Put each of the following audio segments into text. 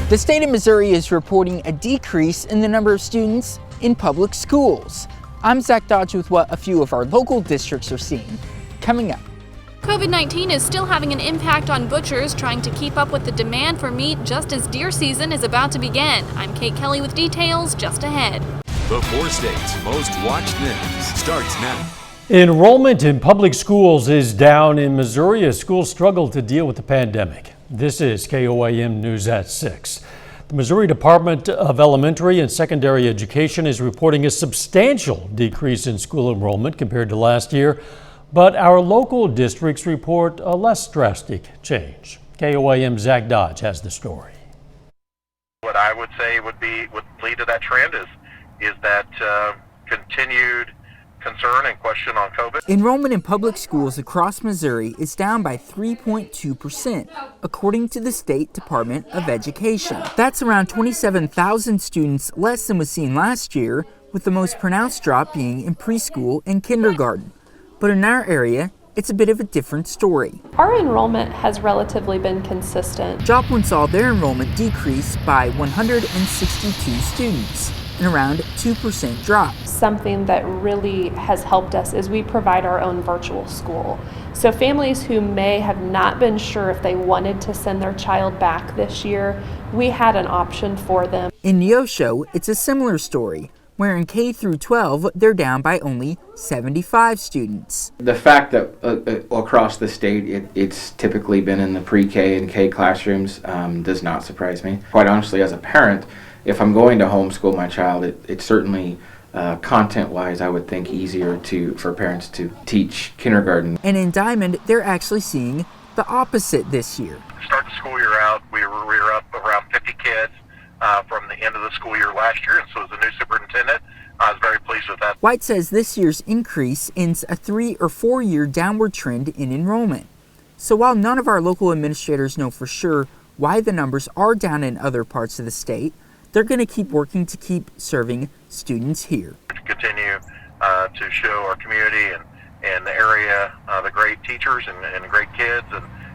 The state of Missouri is reporting a decrease in the number of students in public schools. I'm Zach Dodge with what a few of our local districts are seeing. Coming up. COVID-19 is still having an impact on butchers trying to keep up with the demand for meat just as deer season is about to begin. I'm Kate Kelly with details just ahead. The 4 states' most watched news starts now. Enrollment in public schools is down in Missouri as schools struggle to deal with the pandemic. This is KOAM News at 6. The Missouri Department of Elementary and Secondary Education is reporting a substantial decrease in school enrollment compared to last year, but our local districts report a less drastic change. KOAM Zach Dodge has the story. What I would say would lead to that trend is that continued concern and question on COVID. Enrollment in public schools across Missouri is down by 3.2%, according to the State Department of Education. That's around 27,000 students less than was seen last year, with the most pronounced drop being in preschool and kindergarten. But in our area, it's a bit of a different story. Our enrollment has relatively been consistent. Joplin saw their enrollment decrease by 162 students, an around 2% drop. Something that really has helped us is we provide our own virtual school. So families who may have not been sure if they wanted to send their child back this year, we had an option for them. In Neosho, it's a similar story, where in K through 12, they're down by only 75 students. The fact that across the state it's typically been in the pre-K and K classrooms does not surprise me. Quite honestly, as a parent, if I'm going to homeschool my child, it's certainly content-wise, I would think easier for parents to teach kindergarten. And in Diamond, they're actually seeing the opposite this year. To start the school year out, we were up around 50 kids from the end of the school year last year, and so as the new superintendent, I was very pleased with that. White says this year's increase ends a 3 or 4 year downward trend in enrollment. So while none of our local administrators know for sure why the numbers are down in other parts of the state, they're going to keep working to keep serving students here. To continue to show our community and the area the great teachers and great kids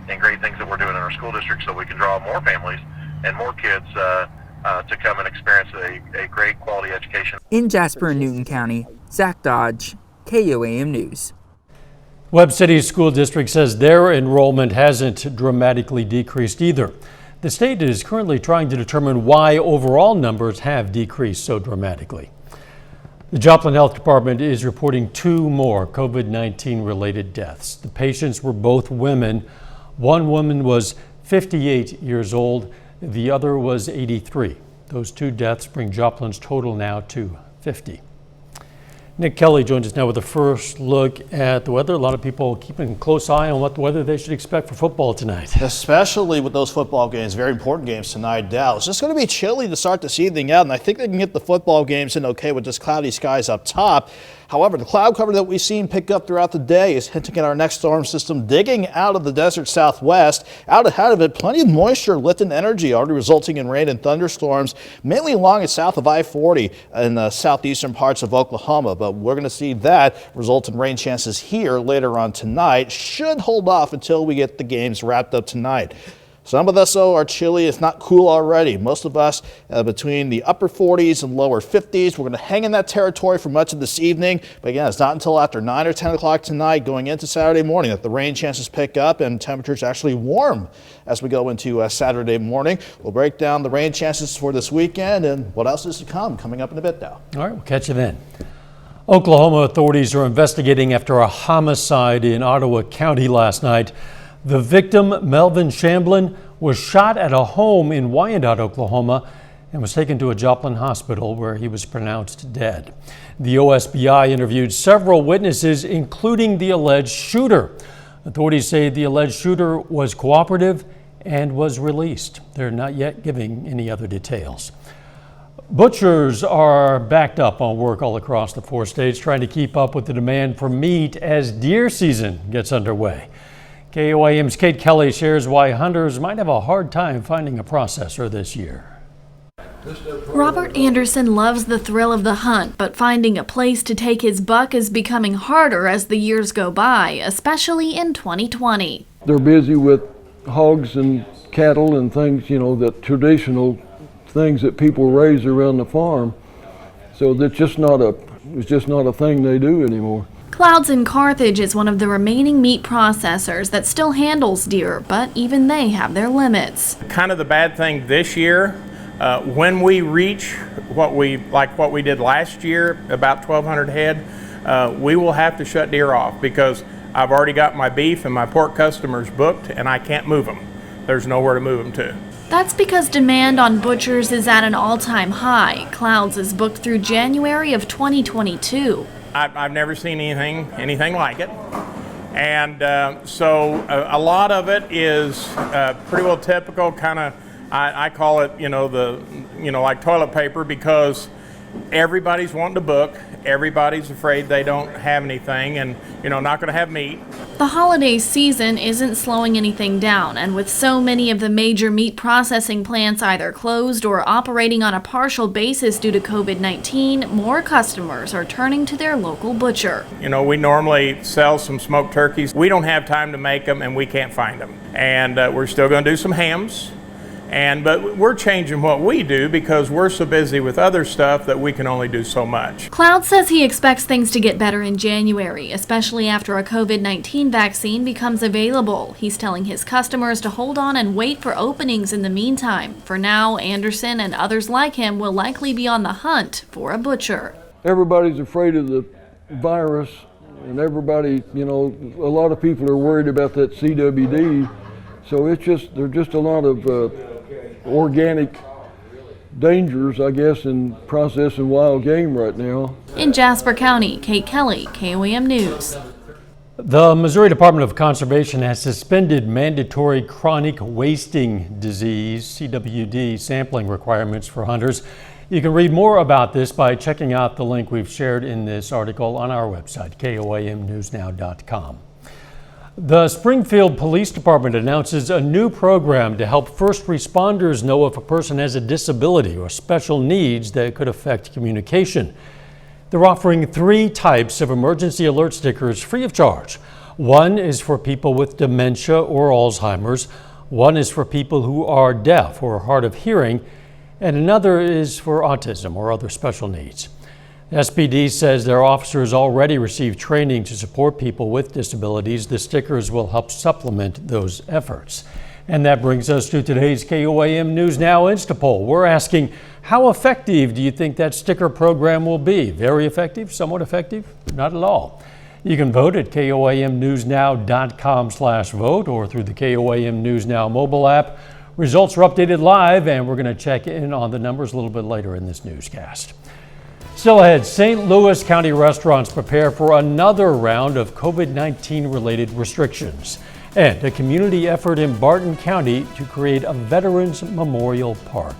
and great things that we're doing in our school district so we can draw more families and more kids to come and experience a great quality education. In Jasper and Newton County, Zach Dodge, KOAM News. Webb City School District says their enrollment hasn't dramatically decreased either. The state is currently trying to determine why overall numbers have decreased so dramatically. The Joplin Health Department is reporting 2 more COVID-19 related deaths. The patients were both women. One woman was 58 years old. The other was 83. Those 2 deaths bring Joplin's total now to 50. Nick Kelly joins us now with the first look at the weather. A lot of people keeping a close eye on what weather they should expect for football tonight. Especially with those football games, very important games tonight, Dallas. It's just going to be chilly to start this evening out, and I think they can get the football games in okay with just cloudy skies up top. However, the cloud cover that we've seen pick up throughout the day is hinting at our next storm system digging out of the desert southwest. Out ahead of it, plenty of moisture lifting energy already resulting in rain and thunderstorms, mainly along and south of I-40 in the southeastern parts of Oklahoma. But we're going to see that result in rain chances here later on tonight. Should hold off until we get the games wrapped up tonight. Some of us, though, are chilly, if not cool already. Most of us between the upper 40s and lower 50s. We're going to hang in that territory for much of this evening. But again, it's not until after 9 or 10 o'clock tonight going into Saturday morning that the rain chances pick up and temperatures actually warm as we go into Saturday morning. We'll break down the rain chances for this weekend and what else is to come coming up in a bit now. All right, we'll catch you then. Oklahoma authorities are investigating after a homicide in Ottawa County last night. The victim, Melvin Shamblin, was shot at a home in Wyandotte, Oklahoma, and was taken to a Joplin hospital where he was pronounced dead. The OSBI interviewed several witnesses, including the alleged shooter. Authorities say the alleged shooter was cooperative and was released. They're not yet giving any other details. Butchers are backed up on work all across the 4 states, trying to keep up with the demand for meat as deer season gets underway. KOAM's Kate Kelly shares why hunters might have a hard time finding a processor this year. Robert Anderson loves the thrill of the hunt, but finding a place to take his buck is becoming harder as the years go by, especially in 2020. They're busy with hogs and cattle and things, you know, the traditional things that people raise around the farm. So it's just not a thing they do anymore. Clouds in Carthage is one of the remaining meat processors that still handles deer, but even they have their limits. Kind of the bad thing this year, when we reach what we did last year, about 1,200 head, we will have to shut deer off because I've already got my beef and my pork customers booked and I can't move them. There's nowhere to move them to. That's because demand on butchers is at an all-time high. Clouds is booked through January of 2022. I've never seen anything like it. And so a lot of it is pretty well typical, kind of, I call it, like toilet paper, because everybody's wanting to book. Everybody's afraid they don't have anything and, not going to have meat. The holiday season isn't slowing anything down, and with so many of the major meat processing plants either closed or operating on a partial basis due to COVID-19, more customers are turning to their local butcher. We normally sell some smoked turkeys. We don't have time to make them and we can't find them. And we're still going to do some hams. But we're changing what we do because we're so busy with other stuff that we can only do so much. Cloud says he expects things to get better in January, especially after a COVID-19 vaccine becomes available. He's telling his customers to hold on and wait for openings in the meantime. For now, Anderson and others like him will likely be on the hunt for a butcher. Everybody's afraid of the virus, and everybody, a lot of people are worried about that CWD. So there's just a lot of organic dangers, I guess, in processing wild game right now. In Jasper County, Kate Kelly, KOAM News. The Missouri Department of Conservation has suspended mandatory chronic wasting disease, CWD, sampling requirements for hunters. You can read more about this by checking out the link we've shared in this article on our website, KOAMnewsnow.com. The Springfield Police Department announces a new program to help first responders know if a person has a disability or special needs that could affect communication. They're offering 3 types of emergency alert stickers free of charge. One is for people with dementia or Alzheimer's, one is for people who are deaf or hard of hearing, and another is for autism or other special needs. SPD says their officers already receive training to support people with disabilities. The stickers will help supplement those efforts. And that brings us to today's KOAM News Now Instapoll. We're asking, how effective do you think that sticker program will be? Very effective? Somewhat effective? Not at all. You can vote at KOAMnewsnow.com/vote or through the KOAM News Now mobile app. Results are updated live, and we're going to check in on the numbers a little bit later in this newscast. Still ahead, St. Louis County restaurants prepare for another round of COVID-19 related restrictions, and a community effort in Barton County to create a Veterans Memorial Park.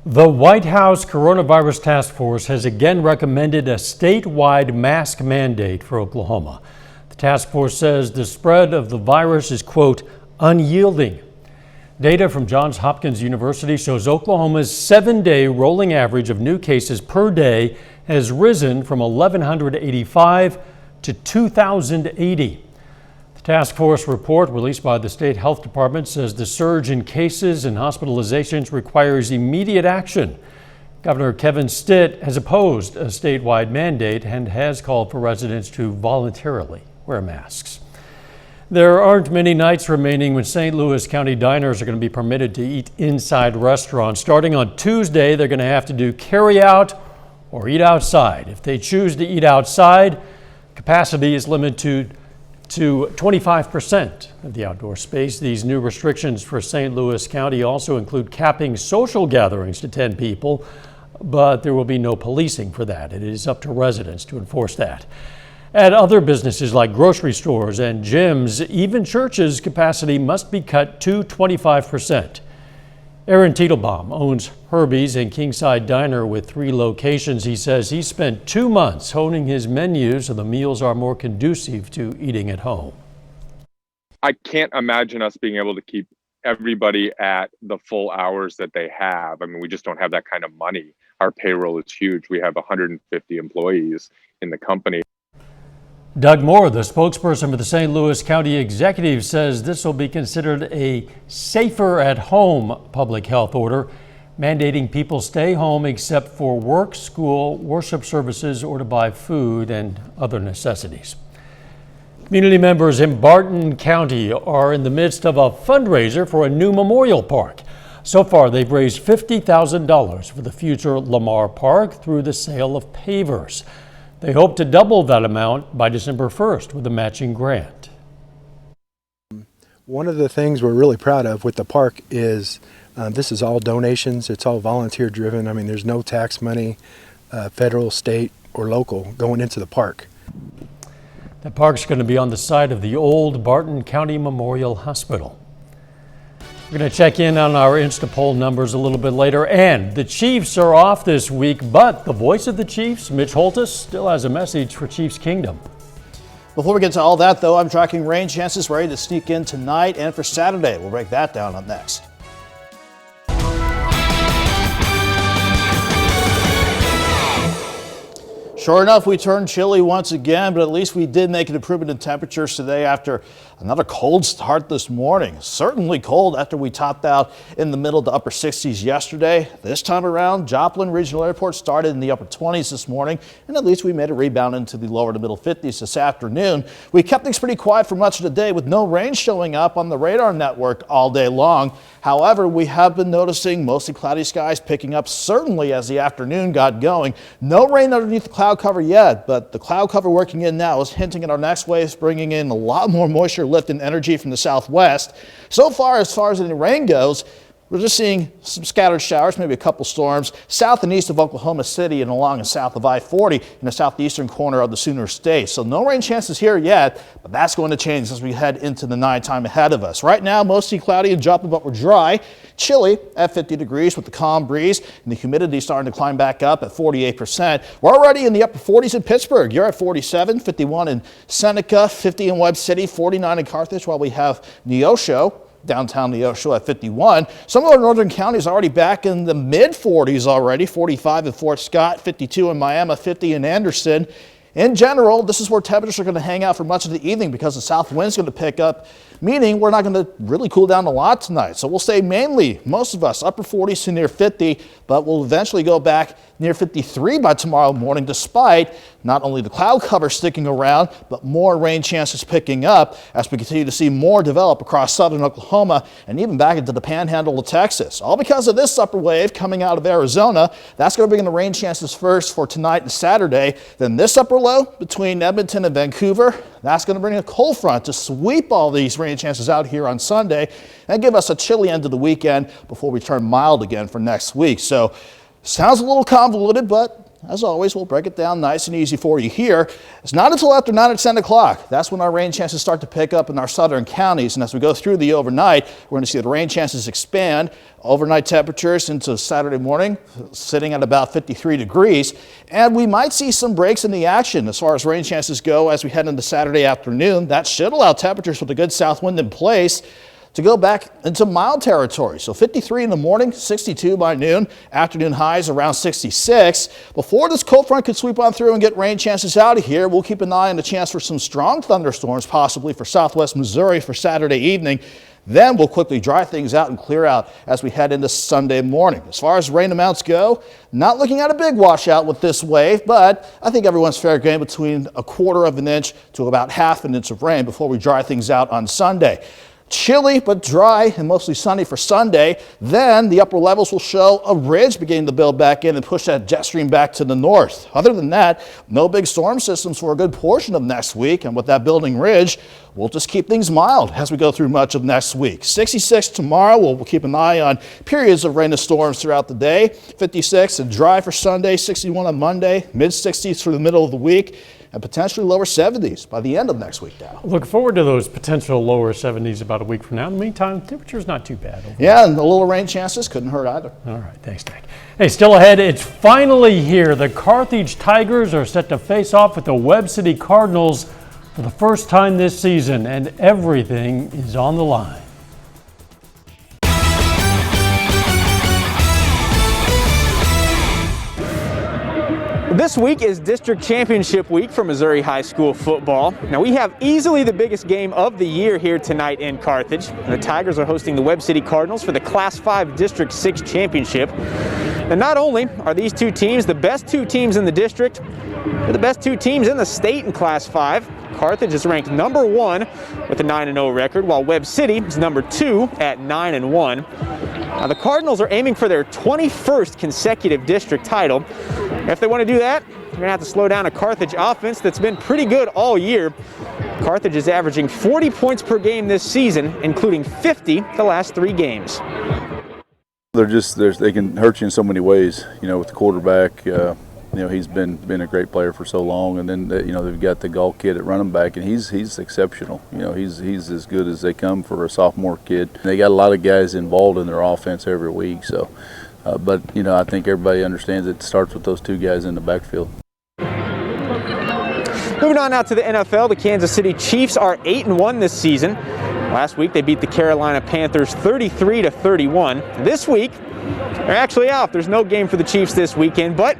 The White House Coronavirus Task Force has again recommended a statewide mask mandate for Oklahoma. The task force says the spread of the virus is, quote, unyielding. Data from Johns Hopkins University shows Oklahoma's 7-day rolling average of new cases per day has risen from 1,185 to 2,080. The task force report released by the state health department says the surge in cases and hospitalizations requires immediate action. Governor Kevin Stitt has opposed a statewide mandate and has called for residents to voluntarily wear masks. There aren't many nights remaining when St. Louis County diners are going to be permitted to eat inside restaurants. Starting on Tuesday, they're going to have to do carry out or eat outside. If they choose to eat outside, capacity is limited to 25% of the outdoor space. These new restrictions for St. Louis County also include capping social gatherings to 10 people, but there will be no policing for that. It is up to residents to enforce that. At other businesses like grocery stores and gyms, even churches, capacity must be cut to 25%. Aaron Titelbaum owns Herbie's and Kingside Diner with 3 locations. He says he spent 2 months honing his menu so the meals are more conducive to eating at home. I can't imagine us being able to keep everybody at the full hours that they have. I mean, we just don't have that kind of money. Our payroll is huge. We have 150 employees in the company. Doug Moore, the spokesperson for the St. Louis County Executive, says this will be considered a safer at home public health order, mandating people stay home except for work, school, worship services, or to buy food and other necessities. Community members in Barton County are in the midst of a fundraiser for a new memorial park. So far, they've raised $50,000 for the future Lamar Park through the sale of pavers. They hope to double that amount by December 1st with a matching grant. One of the things we're really proud of with the park is this is all donations. It's all volunteer driven. I mean, there's no tax money, federal, state, or local going into the park. The park's going to be on the site of the old Barton County Memorial Hospital. We're going to check in on our Instapoll numbers a little bit later. And the Chiefs are off this week, but the voice of the Chiefs, Mitch Holthus, still has a message for Chiefs Kingdom. Before we get to all that, though, I'm tracking rain chances ready to sneak in tonight and for Saturday. We'll break that down up next. Sure enough, we turned chilly once again, but at least we did make an improvement in temperatures today after another cold start this morning. Certainly cold after we topped out in the middle to upper 60s yesterday. This time around, Joplin Regional Airport started in the upper 20s this morning, and at least we made a rebound into the lower to middle 50s this afternoon. We kept things pretty quiet for much of the day with no rain showing up on the radar network all day long. However, we have been noticing mostly cloudy skies picking up certainly as the afternoon got going. No rain underneath the cloud cover yet, but the cloud cover working in now is hinting at our next waves bringing in a lot more moisture lift and energy from the southwest. So far as any rain goes, we're just seeing some scattered showers, maybe a couple storms south and east of Oklahoma City and along and south of I-40 in the southeastern corner of the Sooner State. So no rain chances here yet, but that's going to change as we head into the nighttime ahead of us. Right now, mostly cloudy and Joplin, but we're dry. Chilly at 50 degrees with the calm breeze and the humidity starting to climb back up at 48%. We're already in the upper 40s in Pittsburgh. You're at 47, 51 in Seneca, 50 in Webb City, 49 in Carthage, while we have Neosho. Downtown Neosho at 51. Some of our northern counties already back in the mid 40s already, 45 in Fort Scott, 52 in Miami, 50 in Anderson. In general, this is where temperatures are going to hang out for much of the evening because the south wind's going to pick up, meaning we're not going to really cool down a lot tonight. So we'll stay mainly, most of us, upper 40s to near 50, but we'll eventually go back near 53 by tomorrow morning, despite not only the cloud cover sticking around, but more rain chances picking up as we continue to see more develop across southern Oklahoma and even back into the panhandle of Texas. All because of this upper wave coming out of Arizona. That's going to bring in the rain chances first for tonight and Saturday. Then this upper low between Edmonton and Vancouver, that's going to bring a cold front to sweep all these rain chances out here on Sunday and give us a chilly end of the weekend before we turn mild again for next week. So sounds a little convoluted, but as always, we'll break it down nice and easy for you here. It's not until after 9 or 10 o'clock. That's when our rain chances start to pick up in our southern counties. And as we go through the overnight, we're going to see the rain chances expand. Overnight temperatures into Saturday morning sitting at about 53 degrees. And we might see some breaks in the action as far as rain chances go as we head into Saturday afternoon. That should allow temperatures with a good south wind in place to go back into mild territory. So 53 in the morning, 62 by noon, afternoon highs around 66. Before this cold front could sweep on through and get rain chances out of here, we'll keep an eye on the chance for some strong thunderstorms, possibly for southwest Missouri for Saturday evening. Then we'll quickly dry things out and clear out as we head into Sunday morning. As far as rain amounts go, not looking at a big washout with this wave, but I think everyone's fair game between 1/4 of an inch to about 1/2 an inch of rain before we dry things out on Sunday. Chilly but dry and mostly sunny for Sunday. Then the upper levels will show a ridge beginning to build back in and push that jet stream back to the north. Other than that, no big storm systems for a good portion of next week. And with that building ridge, we'll just keep things mild as we go through much of next week. 66 tomorrow. We'll keep an eye on periods of rain and storms throughout the day. 56 and dry for Sunday. 61 on Monday. Mid-60s for the middle of the week. And potentially lower 70s by the end of next week now. Look forward to those potential lower 70s about a week from now. In the meantime, temperature's not too bad. Yeah, and a little rain chances couldn't hurt either. All right, thanks, Nick. Hey, still ahead, it's finally here. The Carthage Tigers are set to face off with the Webb City Cardinals for the first time this season, and everything is on the line. This week is district championship week for Missouri high school football. Now we have easily the biggest game of the year here tonight in Carthage. The Tigers are hosting the Webb City Cardinals for the Class 5 District 6 championship. And not only are these two teams the best two teams in the district, they're the best two teams in the state in Class 5. Carthage is ranked number 1 with a 9-0 record, while Webb City is number 2 at 9-1. Now the Cardinals are aiming for their 21st consecutive district title. If they want to do that, they're going to have to slow down a Carthage offense that's been pretty good all year. Carthage is averaging 40 points per game this season, including 50 the last 3 games. They can hurt you in so many ways, with the quarterback. He's been a great player for so long, and then they've got the Gall kid at running back, and he's exceptional. He's as good as they come for a sophomore kid. They got a lot of guys involved in their offense every week, so. But I think everybody understands it starts with those 2 guys in the backfield. Moving on now to the NFL, the Kansas City Chiefs are 8-1 this season. Last week they beat the Carolina Panthers 33-31. This week they're actually off. There's no game for the Chiefs this weekend, but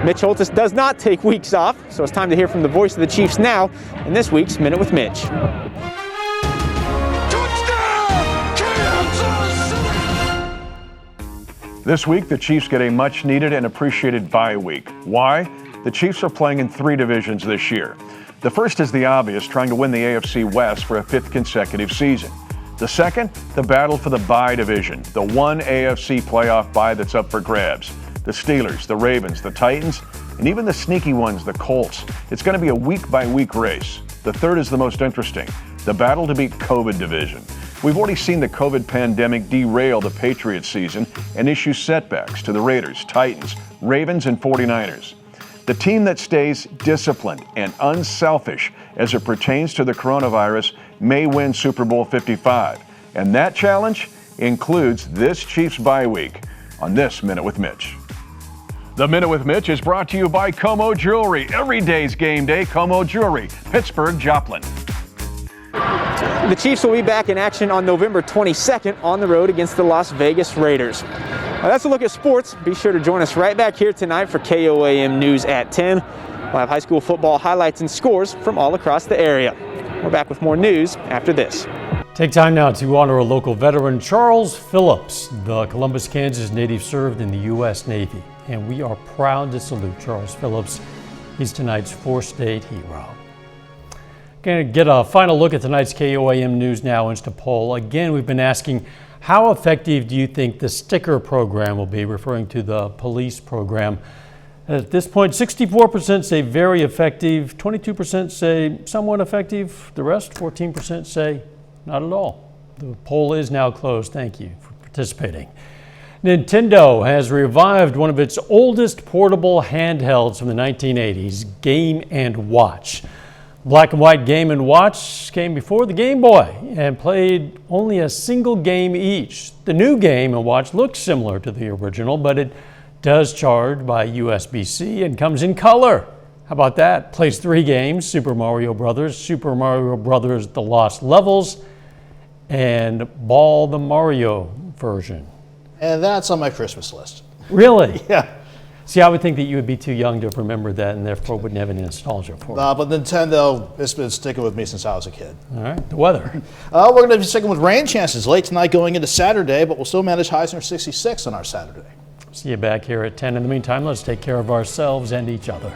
Mitch Holtis does not take weeks off, so it's time to hear from the voice of the Chiefs now in this week's Minute with Mitch. This week, the Chiefs get a much-needed and appreciated bye week. Why? The Chiefs are playing in 3 divisions this year. The first is the obvious, trying to win the AFC West for a 5th consecutive season. The second, the battle for the bye division, the one AFC playoff bye that's up for grabs. The Steelers, the Ravens, the Titans, and even the sneaky ones, the Colts. It's going to be a week-by-week race. The third is the most interesting, the battle to beat COVID division. We've already seen the COVID pandemic derail the Patriots season and issue setbacks to the Raiders, Titans, Ravens, and 49ers. The team that stays disciplined and unselfish as it pertains to the coronavirus may win Super Bowl 55. And that challenge includes this Chiefs bye week on this Minute with Mitch. The Minute with Mitch is brought to you by Como Jewelry. Every day's game day, Como Jewelry, Pittsburgh, Joplin. The Chiefs will be back in action on November 22nd on the road against the Las Vegas Raiders. Now that's a look at sports. Be sure to join us right back here tonight for KOAM News at 10. We'll have high school football highlights and scores from all across the area. We're back with more news after this. Take time now to honor a local veteran, Charles Phillips. The Columbus, Kansas native served in the U.S. Navy, and we are proud to salute Charles Phillips. He's tonight's 4-state hero. Going to get a final look at tonight's KOAM News Now Insta poll. Again, we've been asking, how effective do you think the sticker program will be, referring to the police program? At this point, 64% say very effective, 22% say somewhat effective, the rest, 14%, say not at all. The poll is now closed. Thank you for participating. Nintendo has revived one of its oldest portable handhelds from the 1980s, Game & Watch. Black and white Game & Watch came before the Game Boy and played only a single game each. The new Game & Watch looks similar to the original, but it does charge by USB-C and comes in color. How about that? Plays 3 games, Super Mario Brothers, Super Mario Brothers The Lost Levels, and Ball the Mario version. And that's on my Christmas list. Really? Yeah. See, I would think that you would be too young to remember that and therefore wouldn't have any nostalgia for it. But Nintendo has been sticking with me since I was a kid. All right, the weather. We're going to be sticking with rain chances late tonight going into Saturday, but we'll still manage highs near 66 on our Saturday. See you back here at 10. In the meantime, let's take care of ourselves and each other.